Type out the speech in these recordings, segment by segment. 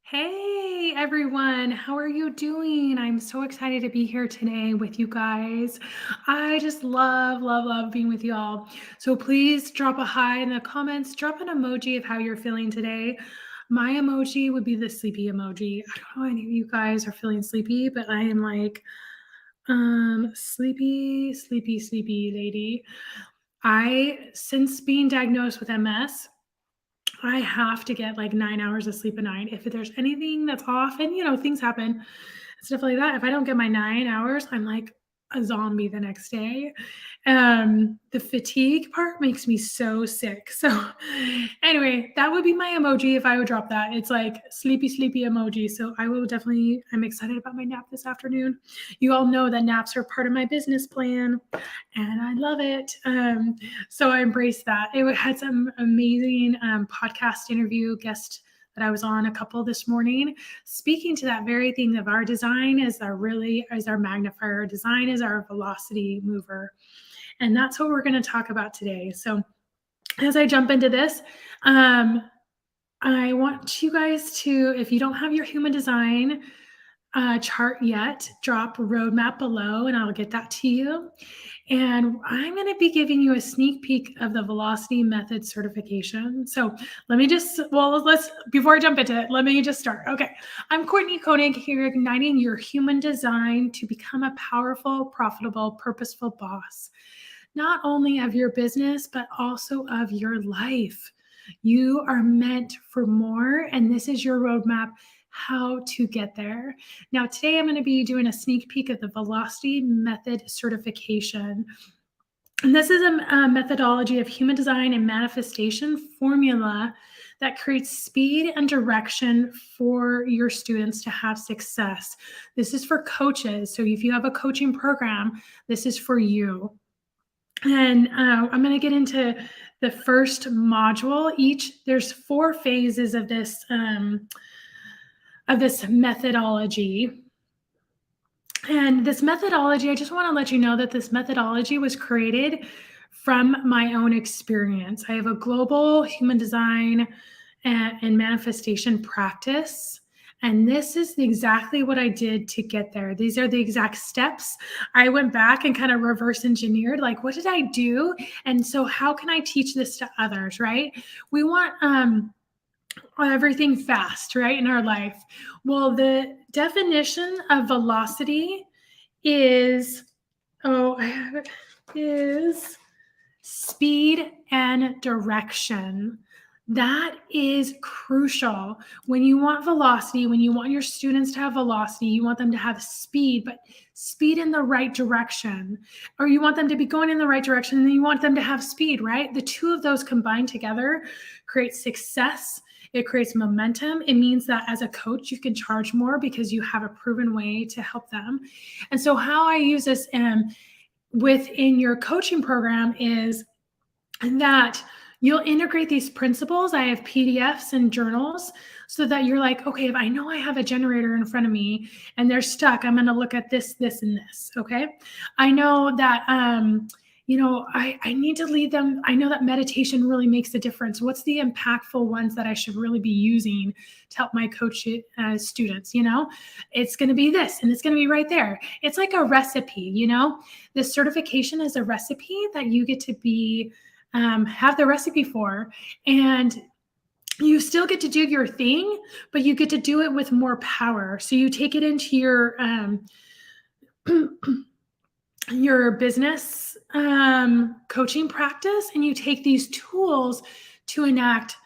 Hey everyone, how are you doing? I'm so excited to be here today with you guys. I just love being with you all. So please drop a hi in the comments, drop an emoji of how you're feeling today. My emoji would be the sleepy emoji. I don't know if any of you guys are feeling sleepy, but I am like, sleepy lady. Since being diagnosed with MS, I have to get like 9 hours of sleep a night. If there's anything that's off, and things happen and stuff like that, if I don't get my 9 hours, I'm like a zombie the next day. The fatigue part makes me so sick. So, anyway, that would be my emoji if I would drop that. It's like sleepy emoji. So, I'm excited about my nap this afternoon. You all know that naps are part of my business plan and I love it. So I embraced that. It had some amazing podcast interview guest that I was on a couple this morning, speaking to that very thing of our design is our magnifier. Our design is our velocity mover, and that's what we're going to talk about today. So as I jump into this, I want you guys to, if you don't have your human design chart yet, drop roadmap below and I'll get that to you. And I'm going to be giving you a sneak peek of the Velocity Method certification. So before I jump into it, let me just start. Okay. I'm Courtney Koenig here, igniting your human design to become a powerful, profitable, purposeful boss, not only of your business, but also of your life. You are meant for more, and this is your roadmap how to get there. Now, today I'm going to be doing a sneak peek of the Velocity Method certification. And this is a methodology of human design and manifestation formula that creates speed and direction for your students to have success. This is for coaches. So if you have a coaching program, this is for you. And I'm going to get into the first module. There's 4 phases of this methodology. And this methodology, I just want to let you know that this methodology was created from my own experience. I have a global human design and manifestation practice. And this is exactly what I did to get there. These are the exact steps. I went back and kind of reverse engineered, like, what did I do? And so, how can I teach this to others, right? We want everything fast, right, in our life. Well, the definition of velocity is, I have it, is speed and direction. That is crucial. When you want velocity, when you want your students to have velocity, you want them to have speed, but speed in the right direction. Or you want them to be going in the right direction and then you want them to have speed, right? The two of those combined together create success. It creates momentum. It means that as a coach, you can charge more because you have a proven way to help them. And so, how I use this within your coaching program is that you'll integrate these principles. I have PDFs and journals so that you're like, okay, if I know I have a generator in front of me and they're stuck, I'm going to look at this, this, and this. Okay. I know that, I need to lead them. I know that meditation really makes a difference. What's the impactful ones that I should really be using to help my coach students? It's going to be this and it's going to be right there. It's like a recipe, this certification is a recipe that you get to be have the recipe for, and you still get to do your thing, but you get to do it with more power. So you take it into your business coaching practice, and you take these tools to enact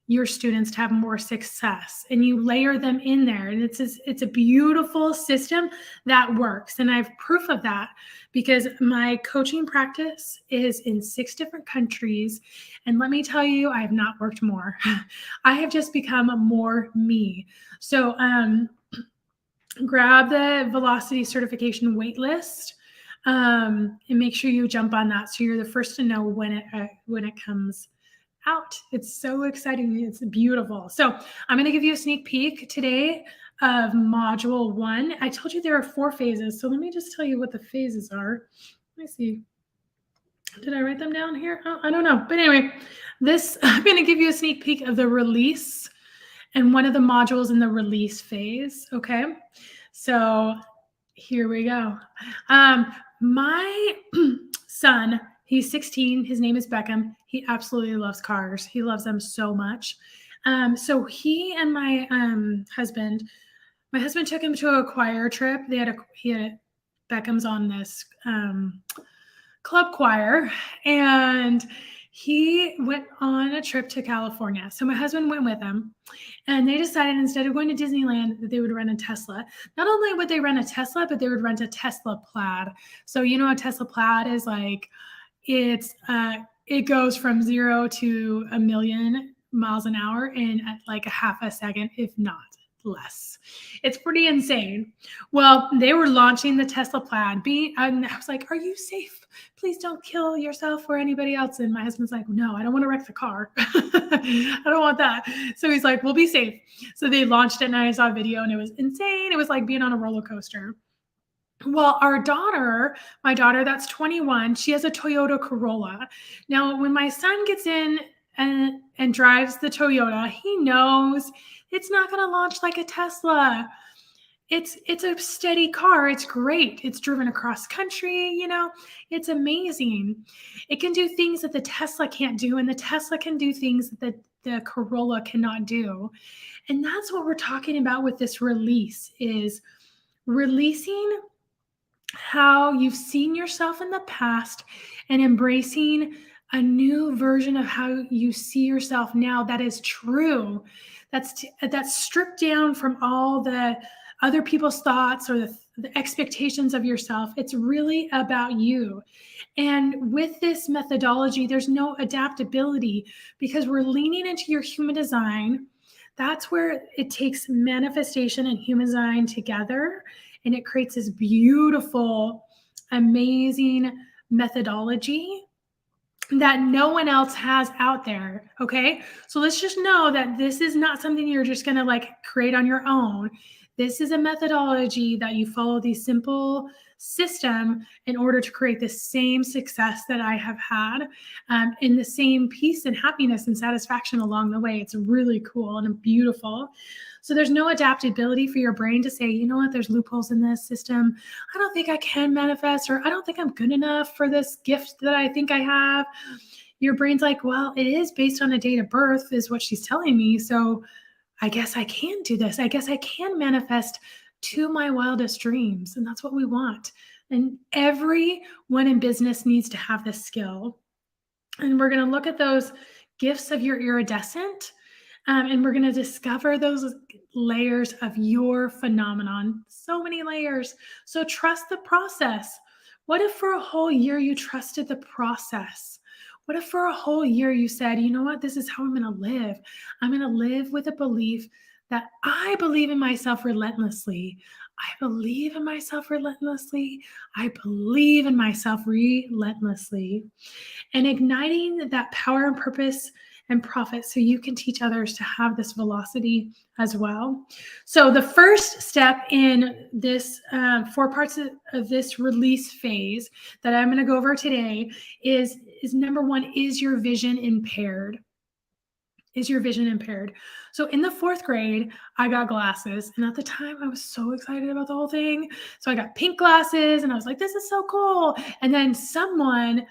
your students to have more success, and you layer them in there, and it's a beautiful system that works. And I have proof of that because my coaching practice is in 6 different countries, and let me tell you, I have not worked more. I have just become more me. So grab the Velocity certification waitlist, and make sure you jump on that so you're the first to know when it comes out. It's so exciting. It's beautiful. So I'm going to give you a sneak peek today of module 1. I told you there are 4 phases. So let me just tell you what the phases are. Let me see. Did I write them down here? Oh, I don't know. But anyway, I'm going to give you a sneak peek of the release and one of the modules in the release phase. Okay. So here we go. My son, he's 16. His name is Beckham. He absolutely loves cars. He loves them so much. So he and my husband took him to a choir trip. He had Beckham's on this club choir, and he went on a trip to California. So my husband went with him, and they decided instead of going to Disneyland that they would rent a Tesla. Not only would they rent a Tesla, but they would rent a Tesla Plaid. So you know a Tesla Plaid is like, it goes from 0 to 1,000,000 miles an hour in like a half a second, if not less. It's pretty insane. Well, they were launching the Tesla Plaid. And I was like, "Are you safe? Please don't kill yourself or anybody else." And my husband's like, "No, I don't want to wreck the car. I don't want that." So he's like, "We'll be safe." So they launched it, and I saw a video, and it was insane. It was like being on a roller coaster. Well, my daughter that's 21, she has a Toyota Corolla. Now, when my son gets in and drives the Toyota, he knows it's not going to launch like a Tesla. It's a steady car. It's great. It's driven across country, it's amazing. It can do things that the Tesla can't do, and the Tesla can do things that the Corolla cannot do. And that's what we're talking about with this release, is releasing how you've seen yourself in the past and embracing a new version of how you see yourself now that is true, that's stripped down from all the other people's thoughts or the expectations of yourself. It's really about you. And with this methodology, there's no adaptability because we're leaning into your human design. That's where it takes manifestation and human design together, and it creates this beautiful, amazing methodology that no one else has out there. Okay. So let's just know that this is not something you're just going to like create on your own. This is a methodology that you follow the simple system in order to create the same success that I have had, in the same peace and happiness and satisfaction along the way. It's really cool and beautiful. So there's no adaptability for your brain to say, you know what, there's loopholes in this system. I don't think I can manifest, or I don't think I'm good enough for this gift that I think I have. Your brain's like, well, it is based on a date of birth, is what she's telling me. So I guess I can do this. I guess I can manifest to my wildest dreams. And that's what we want. And everyone in business needs to have this skill. And we're going to look at those gifts of your iridescent. And we're going to discover those layers of your phenomenon. So many layers. So trust the process. What if for a whole year you trusted the process? What if for a whole year you said, you know what, this is how I'm going to live. I'm going to live with a belief that I believe in myself relentlessly. I believe in myself relentlessly. I believe in myself relentlessly. And igniting that power and purpose and profit so you can teach others to have this velocity as well. So the first step in this 4 parts of this release phase that I'm going to go over today is number 1, is your vision impaired? Is your vision impaired? So in the 4th grade, I got glasses. And at the time, I was so excited about the whole thing. So I got pink glasses and I was like, this is so cool. And then someone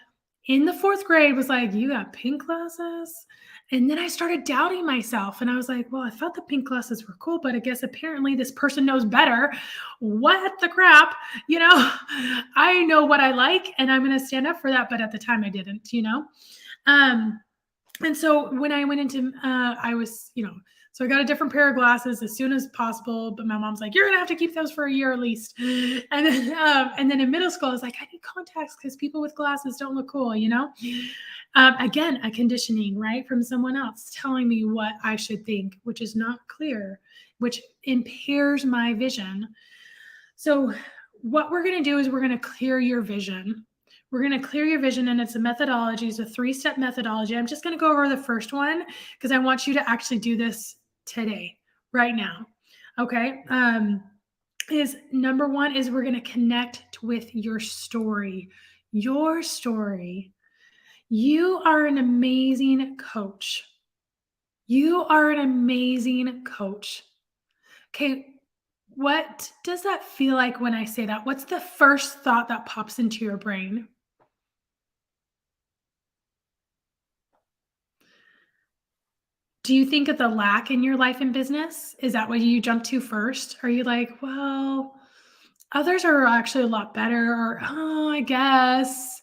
in the 4th grade was like, you got pink glasses? And then I started doubting myself. And I was like, well, I thought the pink glasses were cool, but I guess apparently this person knows better. What the crap? I know what I like and I'm going to stand up for that. But at the time I didn't, and so when I went into, I was, so I got a different pair of glasses as soon as possible. But my mom's like, you're going to have to keep those for a year at least. And then in middle school, I was like, I need contacts because people with glasses don't look cool, Again, a conditioning, right, from someone else telling me what I should think, which is not clear, which impairs my vision. So what we're going to do is we're going to clear your vision. We're going to clear your vision, and it's a methodology. It's a 3-step methodology. I'm just going to go over the first one because I want you to actually do this today, right now. Okay. Is number 1 is we're going to connect with your story. Your story. You are an amazing coach. You are an amazing coach. Okay, what does that feel like when I say that? What's the first thought that pops into your brain? Do you think of the lack in your life and business? Is that what you jump to first? Are you like, well, others are actually a lot better, or oh, I guess.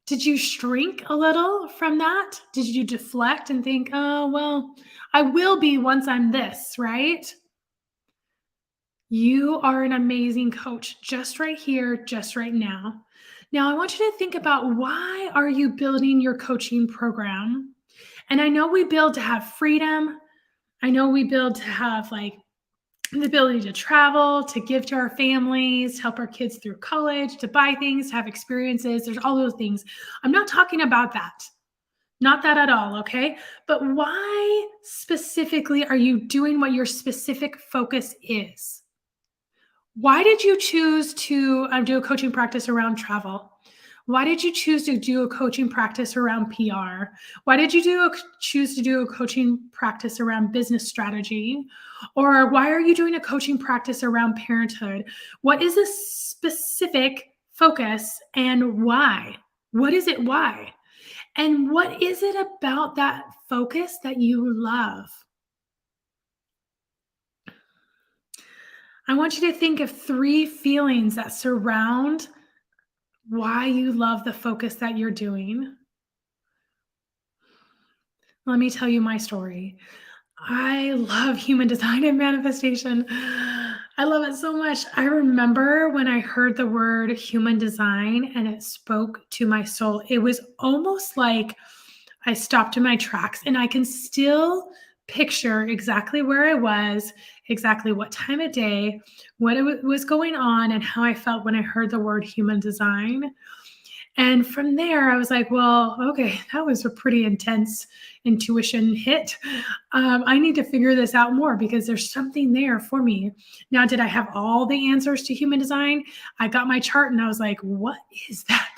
Did you shrink a little from that? Did you deflect and think, oh, well, I will be once I'm this, right? You are an amazing coach just right here, just right now. Now, I want you to think about why are you building your coaching program? And I know we build to have freedom. I know we build to have like the ability to travel, to give to our families, to help our kids through college, to buy things, to have experiences. There's all those things. I'm not talking about that. Not that at all, okay? But why specifically are you doing what your specific focus is? Why did you choose to do a coaching practice around travel? Why did you choose to do a coaching practice around PR? Why did you choose to do a coaching practice around business strategy? Or why are you doing a coaching practice around parenthood? What is the specific focus and why? What is it? Why? And what is it about that focus that you love? I want you to think of 3 feelings that surround why you love the focus that you're doing. Let me tell you my story. I love human design and manifestation. I love it so much. I remember when I heard the word human design and it spoke to my soul, it was almost like I stopped in my tracks and I can still picture exactly where I was, exactly what time of day, what was going on, and how I felt when I heard the word human design. And from there, I was like, well, okay, that was a pretty intense intuition hit. I need to figure this out more because there's something there for me. Now, did I have all the answers to human design? I got my chart and I was like, what is that?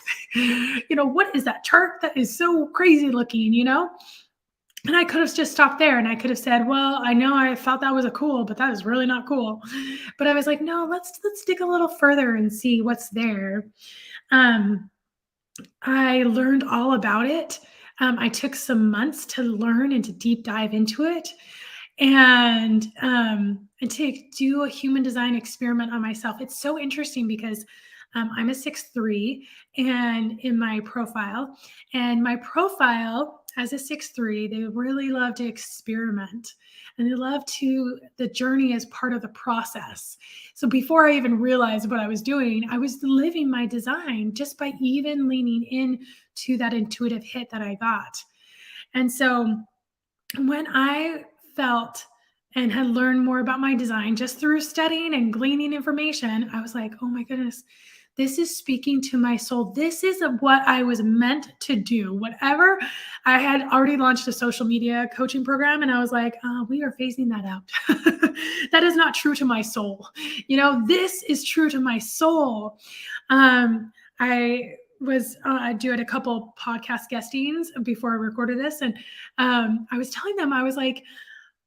What is that chart that is so crazy looking, And I could have just stopped there and I could have said, well, I know I thought that was a cool, but that is really not cool. But I was like, no, let's dig a little further and see what's there. Um, I learned all about it. I took some months to learn and to deep dive into it, and to do a human design experiment on myself. It's so interesting because I'm a 6'3", and in my profile as a 6'3", they really love to experiment, and they love to the journey as part of the process. So before I even realized what I was doing, I was living my design just by even leaning in to that intuitive hit that I got. And so when I felt and had learned more about my design just through studying and gleaning information, I was like, oh my goodness, this is speaking to my soul. This is what I was meant to do. Whatever, I had already launched a social media coaching program, and I was like, we are phasing that out. That is not true to my soul. This is true to my soul. I was doing a couple podcast guestings before I recorded this, and I was telling them, I was like,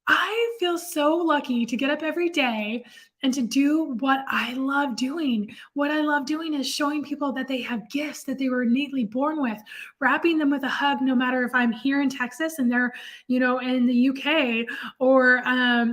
I feel so lucky to get up every day and to do what I love doing. What I love doing is showing people that they have gifts that they were innately born with, wrapping them with a hug, no matter if I'm here in Texas and they're, in the UK or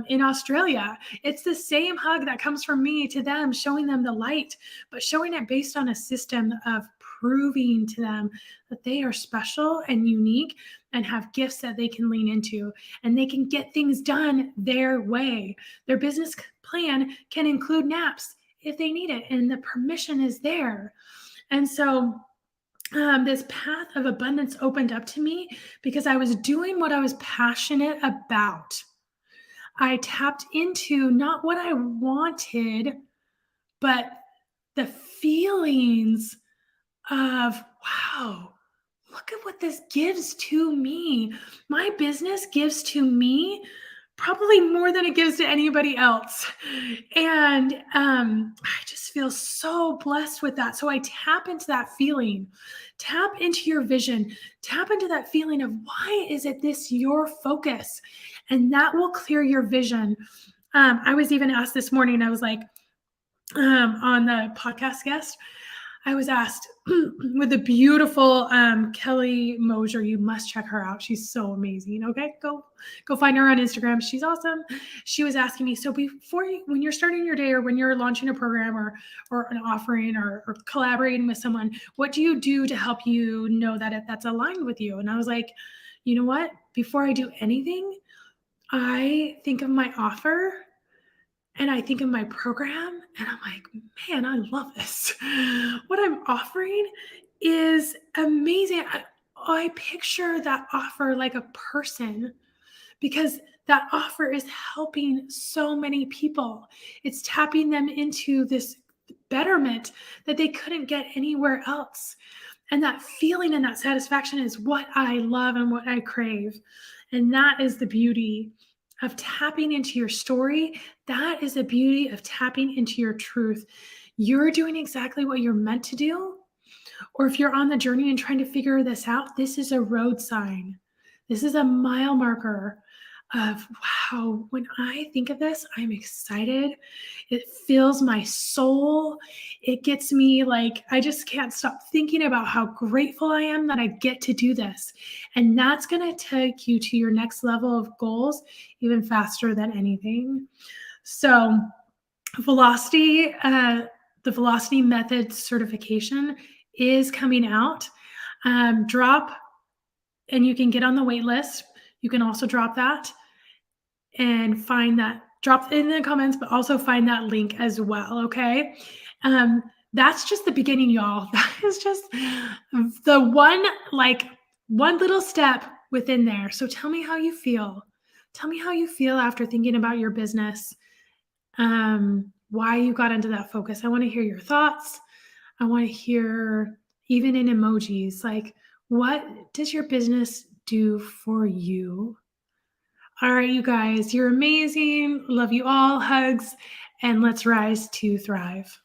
in Australia. It's the same hug that comes from me to them, showing them the light, but showing it based on a system of proving to them that they are special and unique and have gifts that they can lean into, and they can get things done their way. Their business plan can include naps if they need it, and the permission is there. And so this path of abundance opened up to me because I was doing what I was passionate about. I tapped into not what I wanted, but the feelings of, wow, look at what this gives to me. My business gives to me probably more than it gives to anybody else. And I just feel so blessed with that. So I tap into that feeling, tap into your vision, tap into that feeling of why is it this your focus? And that will clear your vision. I was even asked this morning, I was like, on the podcast guest, I was asked with the beautiful Kelly Mosier. You must check her out. She's so amazing. Okay, go find her on Instagram. She's awesome. She was asking me, so before you, when you're starting your day or when you're launching a program or an offering or collaborating with someone, what do you do to help you know that that's aligned with you? And I was like, you know what? Before I do anything, I think of my offer and I think of my program and I'm like, man, I love this. What I'm offering is amazing. I picture that offer like a person because that offer is helping so many people. It's tapping them into this betterment that they couldn't get anywhere else. And that feeling and that satisfaction is what I love and what I crave. And that is the beauty of tapping into your story. That is the beauty of tapping into your truth. You're doing exactly what you're meant to do. Or if you're on the journey and trying to figure this out, this is a road sign. This is a mile marker of wow, when I think of this, I'm excited. It fills my soul. It gets me like, I just can't stop thinking about how grateful I am that I get to do this. And that's going to take you to your next level of goals even faster than anything. So, Velocity, the Velocity Method certification is coming out. Drop, and you can get on the wait list. You can also drop that and find that, drop in the comments, but also find that link as well. Okay. That's just the beginning, y'all. That is just the one little step within there. So tell me how you feel. Tell me how you feel after thinking about your business. Why you got into that focus. I want to hear your thoughts. I want to hear, even in emojis, like, what does your business do for you? All right, you guys, you're amazing. Love you all. Hugs, and let's rise to thrive.